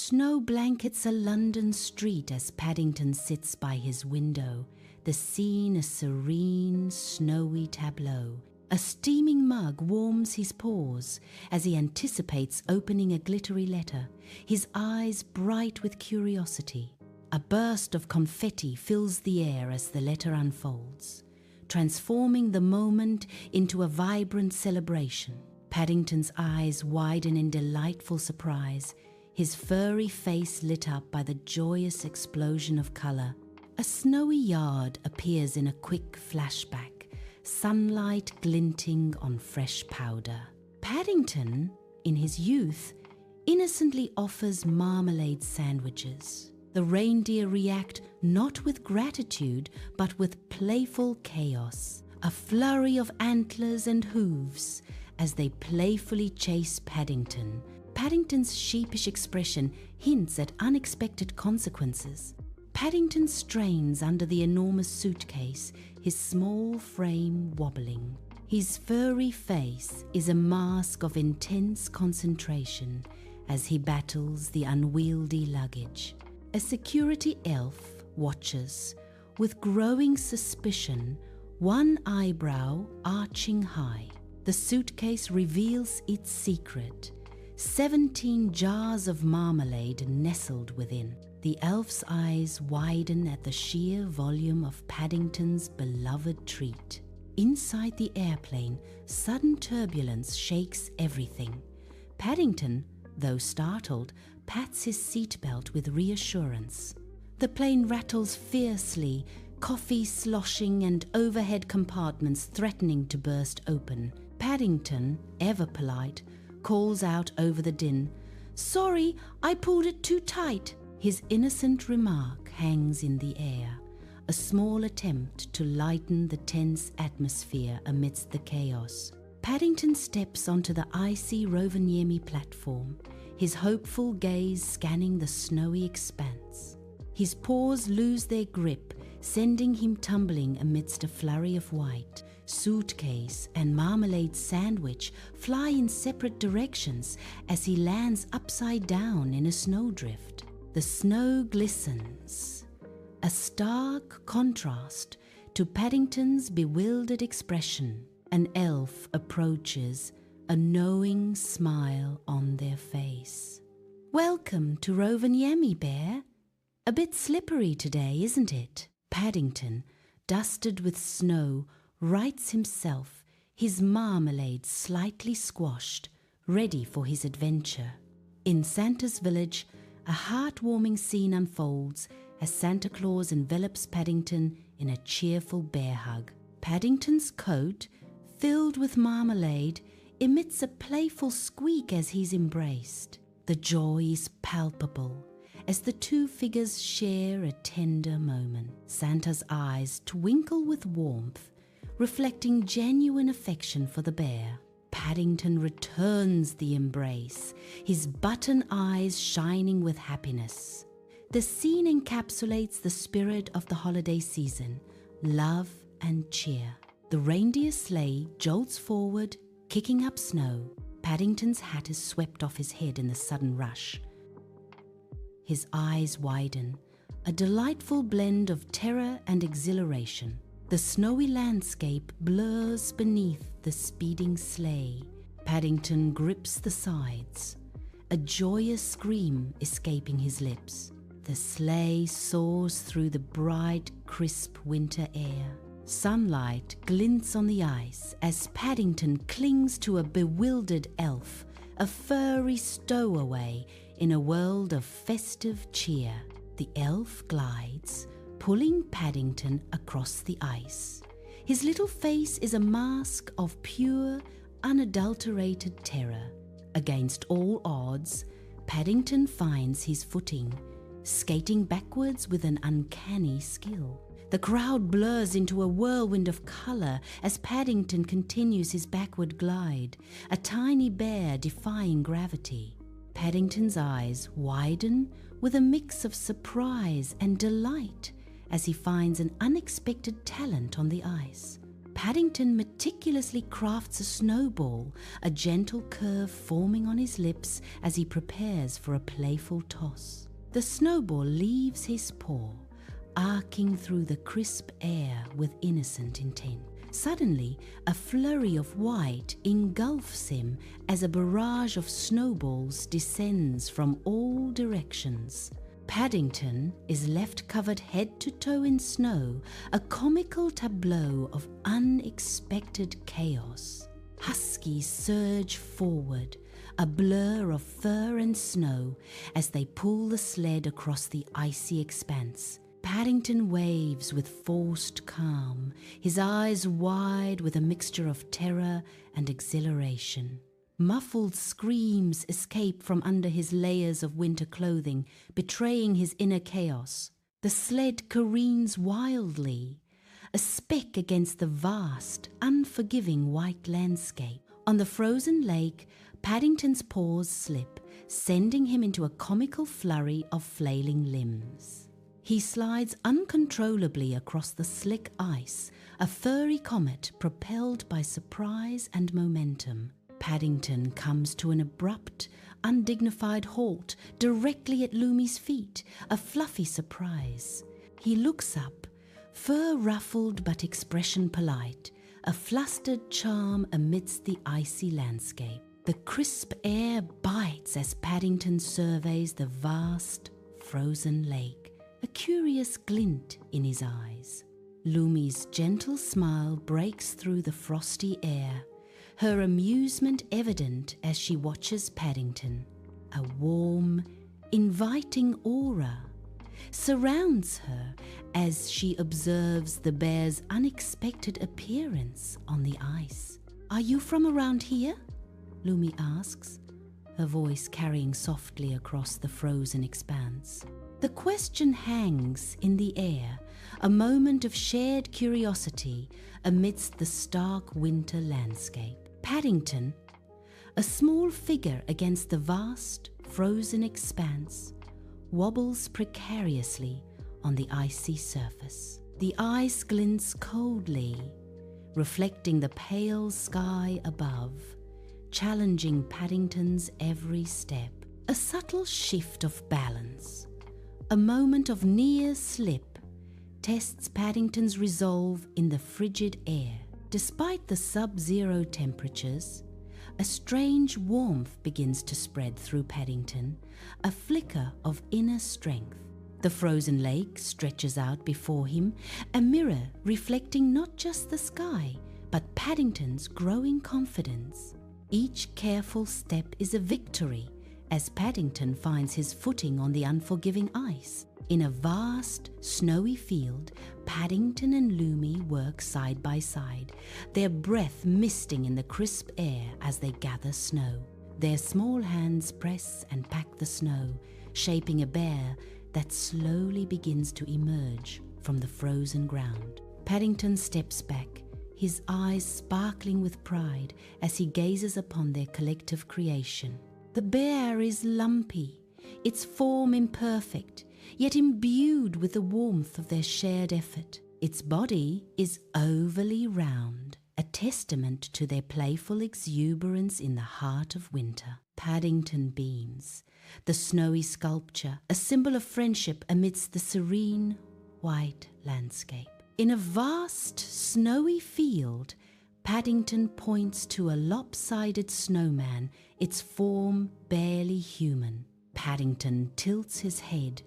Snow blankets a London street as Paddington sits by his window, the scene a serene, snowy tableau. A steaming mug warms his paws as he anticipates opening a glittery letter, his eyes bright with curiosity. A burst of confetti fills the air as the letter unfolds, transforming the moment into a vibrant celebration. Paddington's eyes widen in delightful surprise, his furry face lit up by the joyous explosion of colour. A snowy yard appears in a quick flashback, sunlight glinting on fresh powder. Paddington, in his youth, innocently offers marmalade sandwiches. The reindeer react not with gratitude, but with playful chaos, a flurry of antlers and hooves as they playfully chase Paddington. Paddington's sheepish expression hints at unexpected consequences. Paddington strains under the enormous suitcase, his small frame wobbling. His furry face is a mask of intense concentration as he battles the unwieldy luggage. A security elf watches, with growing suspicion, one eyebrow arching high. The suitcase reveals its secret: 17 jars of marmalade nestled within. The elf's eyes widen at the sheer volume of Paddington's beloved treat. Inside the airplane, sudden turbulence shakes everything. Paddington, though startled, pats his seatbelt with reassurance. The plane rattles fiercely, coffee sloshing and overhead compartments threatening to burst open. Paddington, ever polite, calls out over the din, "Sorry, I pulled it too tight." His innocent remark hangs in the air, a small attempt to lighten the tense atmosphere amidst the chaos. Paddington steps onto the icy Rovaniemi platform, his hopeful gaze scanning the snowy expanse. His paws lose their grip, sending him tumbling amidst a flurry of white. Suitcase and marmalade sandwich fly in separate directions as he lands upside down in a snowdrift. The snow glistens, a stark contrast to Paddington's bewildered expression. An elf approaches, a knowing smile on their face. "Welcome to Rovaniemi, Bear. A bit slippery today, isn't it?" Paddington, dusted with snow, rights himself, his marmalade slightly squashed, ready for his adventure. In Santa's village, a heartwarming scene unfolds as Santa Claus envelops Paddington in a cheerful bear hug. Paddington's coat, filled with marmalade, emits a playful squeak as he's embraced. The joy is palpable as the two figures share a tender moment. Santa's eyes twinkle with warmth, reflecting genuine affection for the bear. Paddington returns the embrace, his button eyes shining with happiness. The scene encapsulates the spirit of the holiday season, love and cheer. The reindeer sleigh jolts forward, kicking up snow. Paddington's hat is swept off his head in the sudden rush. His eyes widen, a delightful blend of terror and exhilaration. The snowy landscape blurs beneath the speeding sleigh. Paddington grips the sides, a joyous scream escaping his lips. The sleigh soars through the bright, crisp winter air. Sunlight glints on the ice as Paddington clings to a bewildered elf, a furry stowaway in a world of festive cheer. The elf glides, pulling Paddington across the ice. His little face is a mask of pure, unadulterated terror. Against all odds, Paddington finds his footing, skating backwards with an uncanny skill. The crowd blurs into a whirlwind of colour as Paddington continues his backward glide, a tiny bear defying gravity. Paddington's eyes widen with a mix of surprise and delight as he finds an unexpected talent on the ice. Paddington meticulously crafts a snowball, a gentle curve forming on his lips as he prepares for a playful toss. The snowball leaves his paw, arcing through the crisp air with innocent intent. Suddenly, a flurry of white engulfs him as a barrage of snowballs descends from all directions. Paddington is left covered head to toe in snow, a comical tableau of unexpected chaos. Huskies surge forward, a blur of fur and snow, as they pull the sled across the icy expanse. Paddington waves with forced calm, his eyes wide with a mixture of terror and exhilaration. Muffled screams escape from under his layers of winter clothing, betraying his inner chaos. The sled careens wildly, a speck against the vast, unforgiving white landscape. On the frozen lake, Paddington's paws slip, sending him into a comical flurry of flailing limbs. He slides uncontrollably across the slick ice, a furry comet propelled by surprise and momentum. Paddington comes to an abrupt, undignified halt directly at Lumi's feet, a fluffy surprise. He looks up, fur ruffled but expression polite, a flustered charm amidst the icy landscape. The crisp air bites as Paddington surveys the vast, frozen lake, a curious glint in his eyes. Lumi's gentle smile breaks through the frosty air, her amusement evident as she watches Paddington. A warm, inviting aura surrounds her as she observes the bear's unexpected appearance on the ice. "Are you from around here?" Lumi asks, her voice carrying softly across the frozen expanse. The question hangs in the air, a moment of shared curiosity amidst the stark winter landscape. Paddington, a small figure against the vast, frozen expanse, wobbles precariously on the icy surface. The ice glints coldly, reflecting the pale sky above, challenging Paddington's every step. A subtle shift of balance, a moment of near slip, tests Paddington's resolve in the frigid air. Despite the sub-zero temperatures, a strange warmth begins to spread through Paddington, a flicker of inner strength. The frozen lake stretches out before him, a mirror reflecting not just the sky, but Paddington's growing confidence. Each careful step is a victory as Paddington finds his footing on the unforgiving ice. In a vast, snowy field, Paddington and Lumi work side by side, their breath misting in the crisp air as they gather snow. Their small hands press and pack the snow, shaping a bear that slowly begins to emerge from the frozen ground. Paddington steps back, his eyes sparkling with pride as he gazes upon their collective creation. The bear is lumpy, its form imperfect, yet imbued with the warmth of their shared effort. Its body is overly round, a testament to their playful exuberance in the heart of winter. Paddington beams, the snowy sculpture, a symbol of friendship amidst the serene, white landscape. In a vast, snowy field, Paddington points to a lopsided snowman, its form barely human. Paddington tilts his head,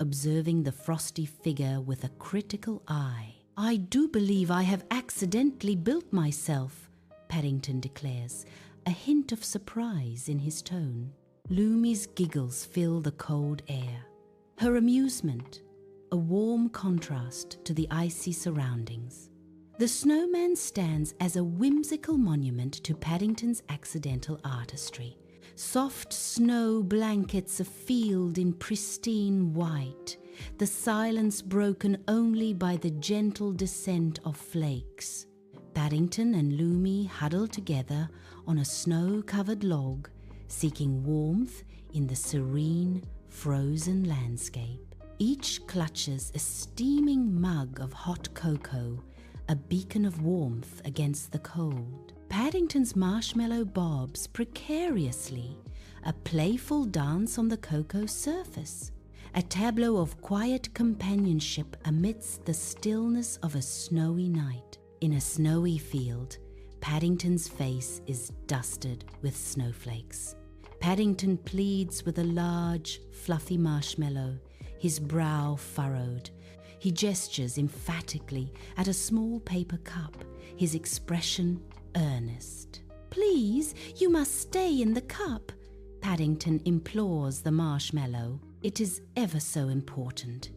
observing the frosty figure with a critical eye. "I do believe I have accidentally built myself," Paddington declares, a hint of surprise in his tone. Lumi's giggles fill the cold air, her amusement a warm contrast to the icy surroundings. The snowman stands as a whimsical monument to Paddington's accidental artistry. Soft snow blankets a field in pristine white, the silence broken only by the gentle descent of flakes. Paddington and Lumi huddle together on a snow-covered log, seeking warmth in the serene, frozen landscape. Each clutches a steaming mug of hot cocoa, a beacon of warmth against the cold. Paddington's marshmallow bobs precariously, a playful dance on the cocoa surface, a tableau of quiet companionship amidst the stillness of a snowy night. In a snowy field, Paddington's face is dusted with snowflakes. Paddington pleads with a large, fluffy marshmallow, his brow furrowed. He gestures emphatically at a small paper cup, his expression earnest. "Please, you must stay in the cup," Paddington implores the marshmallow. "It is ever so important,"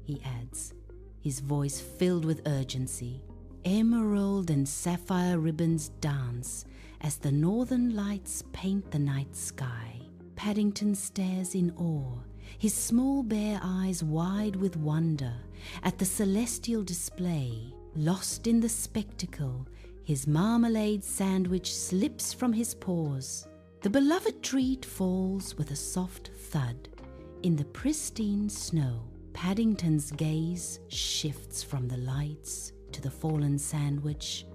he adds, his voice filled with urgency. Emerald and sapphire ribbons dance as the northern lights paint the night sky. Paddington stares in awe, his small bare eyes wide with wonder at the celestial display. Lost in the spectacle, his marmalade sandwich slips from his paws. The beloved treat falls with a soft thud in the pristine snow. Paddington's gaze shifts from the lights to the fallen sandwich,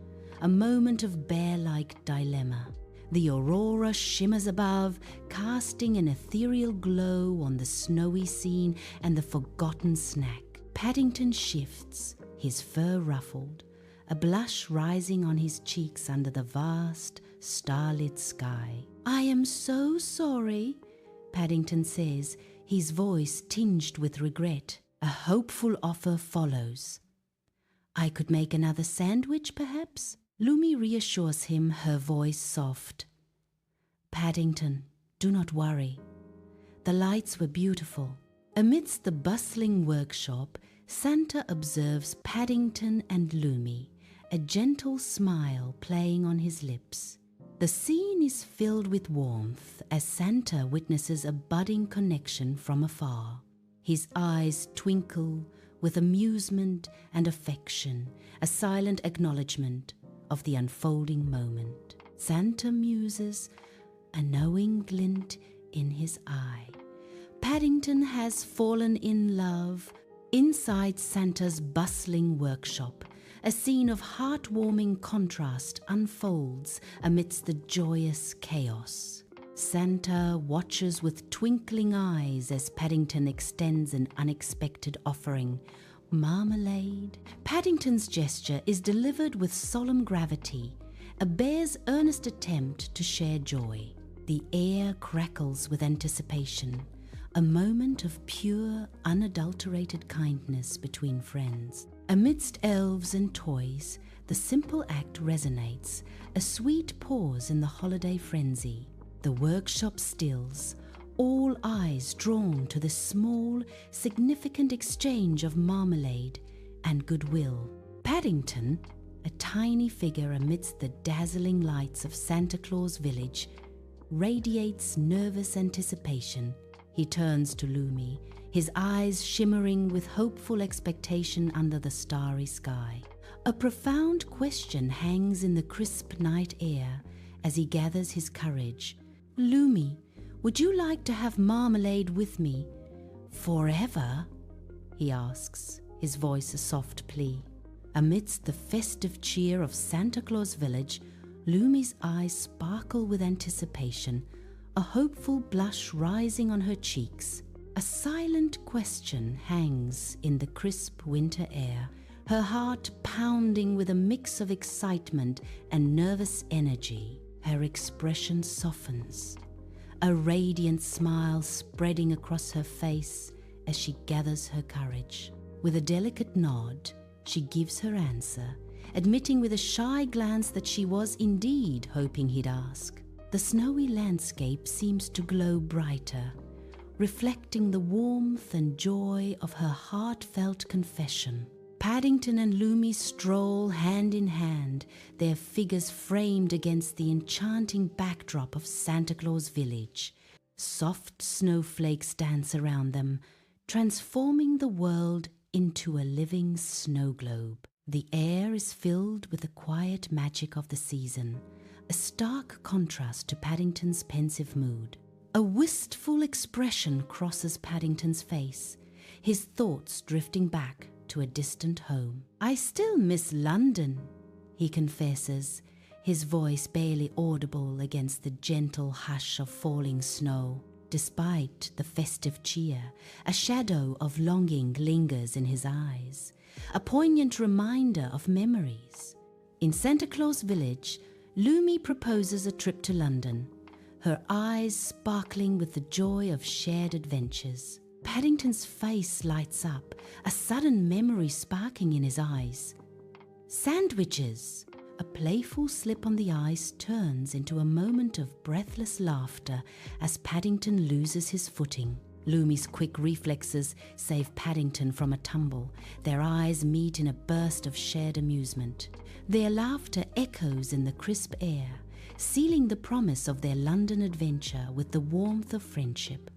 a moment of bear-like dilemma. The aurora shimmers above, casting an ethereal glow on the snowy scene and the forgotten snack. Paddington shifts, his fur ruffled, a blush rising on his cheeks under the vast, starlit sky. "I am so sorry," Paddington says, his voice tinged with regret. A hopeful offer follows. "I could make another sandwich, perhaps?" Lumi reassures him, her voice soft. "Paddington, do not worry." The lights were beautiful. Amidst the bustling workshop, Santa observes Paddington and Lumi, a gentle smile playing on his lips. The scene is filled with warmth as Santa witnesses a budding connection from afar. His eyes twinkle with amusement and affection, a silent acknowledgement of the unfolding moment. Santa muses, a knowing glint in his eye. Paddington has fallen in love. Inside Santa's bustling workshop, a scene of heartwarming contrast unfolds amidst the joyous chaos. Santa watches with twinkling eyes as Paddington extends an unexpected offering, marmalade. Paddington's gesture is delivered with solemn gravity, a bear's earnest attempt to share joy. The air crackles with anticipation, a moment of pure, unadulterated kindness between friends. Amidst elves and toys, the simple act resonates, a sweet pause in the holiday frenzy. The workshop stills, all eyes drawn to the small, significant exchange of marmalade and goodwill. Paddington, a tiny figure amidst the dazzling lights of Santa Claus Village, radiates nervous anticipation. He turns to Lumi, his eyes shimmering with hopeful expectation under the starry sky. A profound question hangs in the crisp night air as he gathers his courage. "Lumi, would you like to have marmalade with me forever?" he asks, his voice a soft plea. Amidst the festive cheer of Santa Claus Village, Lumi's eyes sparkle with anticipation, a hopeful blush rising on her cheeks. A silent question hangs in the crisp winter air, her heart pounding with a mix of excitement and nervous energy. Her expression softens, a radiant smile spreading across her face as she gathers her courage. With a delicate nod, she gives her answer, admitting with a shy glance that she was indeed hoping he'd ask. The snowy landscape seems to glow brighter, reflecting the warmth and joy of her heartfelt confession. Paddington and Lumi stroll hand in hand, their figures framed against the enchanting backdrop of Santa Claus Village. Soft snowflakes dance around them, transforming the world into a living snow globe. The air is filled with the quiet magic of the season, a stark contrast to Paddington's pensive mood. A wistful expression crosses Paddington's face, his thoughts drifting back to a distant home. "I still miss London," he confesses, his voice barely audible against the gentle hush of falling snow. Despite the festive cheer, a shadow of longing lingers in his eyes, a poignant reminder of memories. In Santa Claus Village, Lumi proposes a trip to London, her eyes sparkling with the joy of shared adventures. Paddington's face lights up, a sudden memory sparking in his eyes. Sandwiches! A playful slip on the ice turns into a moment of breathless laughter as Paddington loses his footing. Lumi's quick reflexes save Paddington from a tumble. Their eyes meet in a burst of shared amusement. Their laughter echoes in the crisp air, sealing the promise of their London adventure with the warmth of friendship.